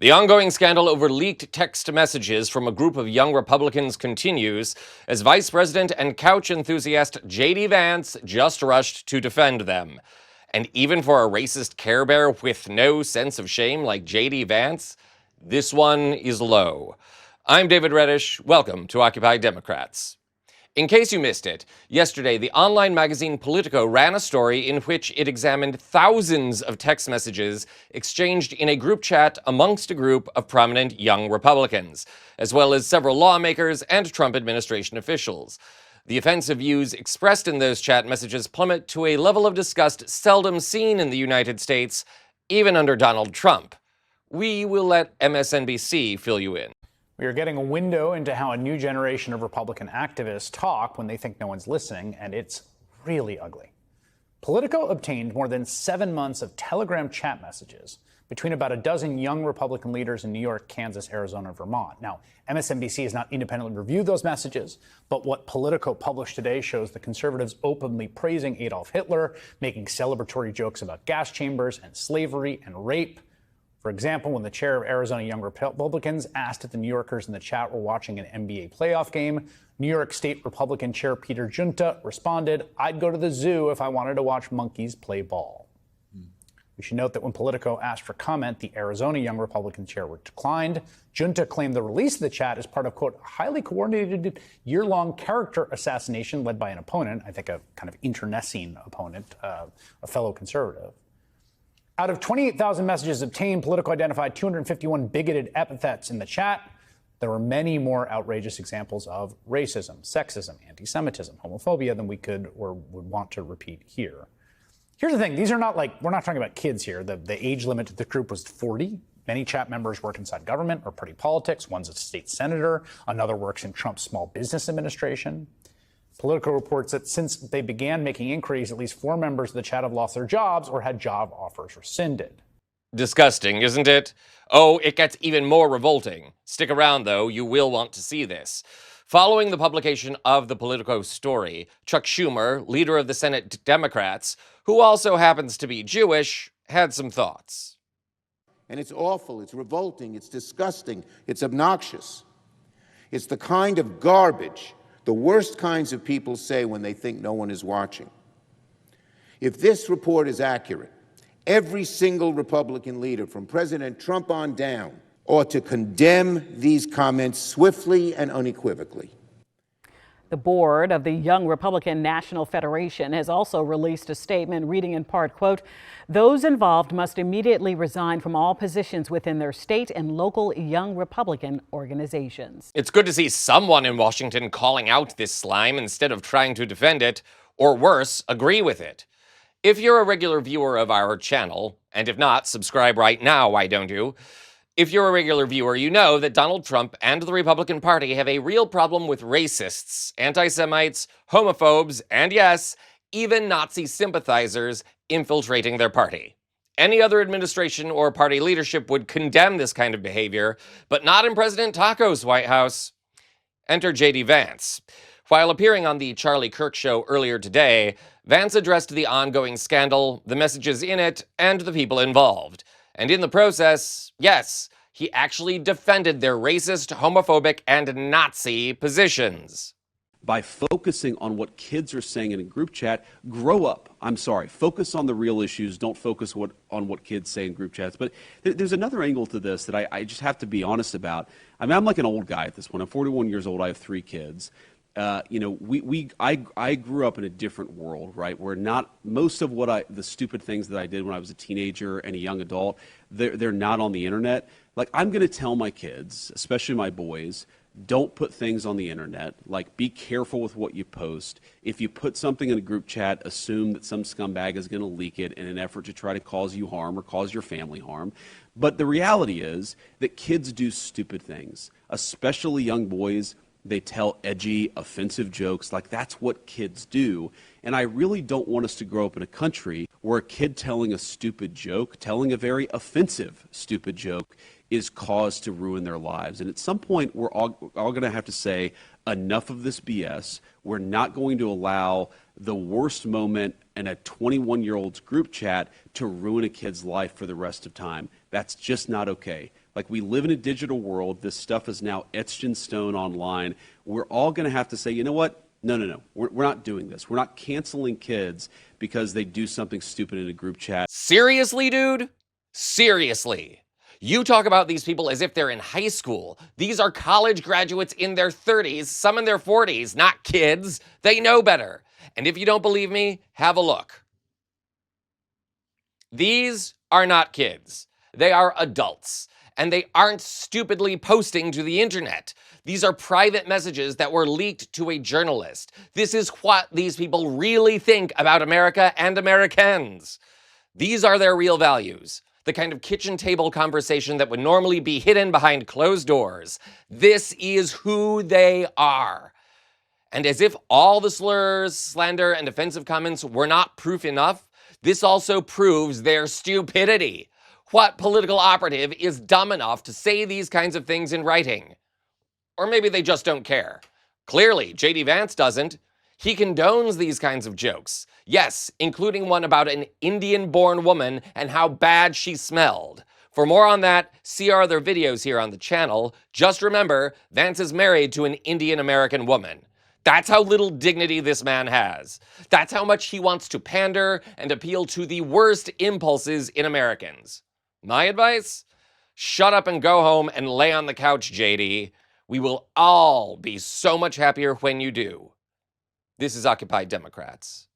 The ongoing scandal over leaked text messages from a group of young Republicans continues as Vice President and couch enthusiast J.D. Vance just rushed to defend them. And even for a racist Care Bear with no sense of shame like J.D. Vance, this one is low. I'm David Reddish. Welcome to Occupy Democrats. In case you missed it, yesterday the online magazine Politico ran a story in which it examined thousands of text messages exchanged in a group chat amongst a group of prominent young Republicans, as well as several lawmakers and Trump administration officials. The offensive views expressed in those chat messages plummet to a level of disgust seldom seen in the United States, even under Donald Trump. We will let MSNBC fill you in. We are getting a window into how a new generation of Republican activists talk when they think no one's listening, and it's really ugly. Politico obtained more than 7 months of Telegram chat messages between about a dozen young Republican leaders in New York, Kansas, Arizona, and Vermont. Now, MSNBC has not independently reviewed those messages, but what Politico published today shows the conservatives openly praising Adolf Hitler, making celebratory jokes about gas chambers and slavery and rape. For example, when the chair of Arizona Young Republicans asked if the New Yorkers in the chat were watching an NBA playoff game, New York State Republican Chair Peter Junta responded, "I'd go to the zoo if I wanted to watch monkeys play ball." We should note that when Politico asked for comment, the Arizona Young Republican chair declined. Junta claimed the release of the chat is part of, quote, a highly coordinated year-long character assassination led by an opponent, I think a kind of internecine opponent, a fellow conservative. Out of 28,000 messages obtained, Politico identified 251 bigoted epithets in the chat. There were many more outrageous examples of racism, sexism, anti-Semitism, homophobia than we could or would want to repeat here. Here's the thing. These are not we're not talking about kids here. The age limit to the group was 40. Many chat members work inside government or party politics. One's a state senator. Another works in Trump's small business administration. Politico reports that since they began making inquiries, at least 4 members of the chat have lost their jobs or had job offers rescinded. Disgusting, isn't it? Oh, it gets even more revolting. Stick around, though. You will want to see this. Following the publication of the Politico story, Chuck Schumer, leader of the Senate Democrats, who also happens to be Jewish, had some thoughts. And it's awful, it's revolting, it's disgusting, it's obnoxious. It's the kind of garbage the worst kinds of people say when they think no one is watching. If this report is accurate, every single Republican leader from President Trump on down ought to condemn these comments swiftly and unequivocally. The board of the Young Republican National Federation has also released a statement reading in part, quote, "Those involved must immediately resign from all positions within their state and local Young Republican organizations." It's good to see someone in Washington calling out this slime instead of trying to defend it, or worse, agree with it. If you're a regular viewer of our channel, and if not, subscribe right now, why don't you? If you're a regular viewer, you know that Donald Trump and the Republican Party have a real problem with racists, anti-Semites, homophobes, and yes, even Nazi sympathizers infiltrating their party. Any other administration or party leadership would condemn this kind of behavior, but not in President Taco's White House. Enter J.D. Vance. While appearing on the Charlie Kirk show earlier today, Vance addressed the ongoing scandal, the messages in it, and the people involved. And in the process, yes, he actually defended their racist, homophobic, and Nazi positions. By focusing on what kids are saying in a group chat, grow up. I'm sorry. Focus on the real issues. Don't focus on what kids say in group chats. But there's another angle to this that I just have to be honest about. I mean, I'm like an old guy at this point. I'm 41 years old. I have 3 kids. I grew up in a different world, right? Where not most of the stupid things that I did when I was a teenager and a young adult, they're not on the internet. Like, I'm going to tell my kids, especially my boys, don't put things on the internet. Like, be careful with what you post. If you put something in a group chat, assume that some scumbag is going to leak it in an effort to try to cause you harm or cause your family harm. But the reality is that kids do stupid things, especially young boys. They tell edgy, offensive jokes. Like, that's what kids do. And I really don't want us to grow up in a country where a kid telling a stupid joke, telling a very offensive stupid joke, is cause to ruin their lives. And at some point, we're all going to have to say, enough of this BS. We're not going to allow the worst moment in a 21-year-old's group chat to ruin a kid's life for the rest of time. That's just not okay. Like, we live in a digital world. This stuff is now etched in stone online. We're all going to have to say, you know what? No. We're not doing this. We're not canceling kids because they do something stupid in a group chat. Seriously, dude? Seriously. You talk about these people as if they're in high school. These are college graduates in their 30s, some in their 40s, not kids. They know better. And if you don't believe me, have a look. These are not kids. They are adults. And they aren't stupidly posting to the internet. These are private messages that were leaked to a journalist. This is what these people really think about America and Americans. These are their real values. The kind of kitchen table conversation that would normally be hidden behind closed doors. This is who they are. And as if all the slurs, slander, and offensive comments were not proof enough, this also proves their stupidity. What political operative is dumb enough to say these kinds of things in writing? Or maybe they just don't care. Clearly, J.D. Vance doesn't. He condones these kinds of jokes. Yes, including one about an Indian-born woman and how bad she smelled. For more on that, see our other videos here on the channel. Just remember, Vance is married to an Indian-American woman. That's how little dignity this man has. That's how much he wants to pander and appeal to the worst impulses in Americans. My advice? Shut up and go home and lay on the couch, JD. We will all be so much happier when you do. This is Occupy Democrats.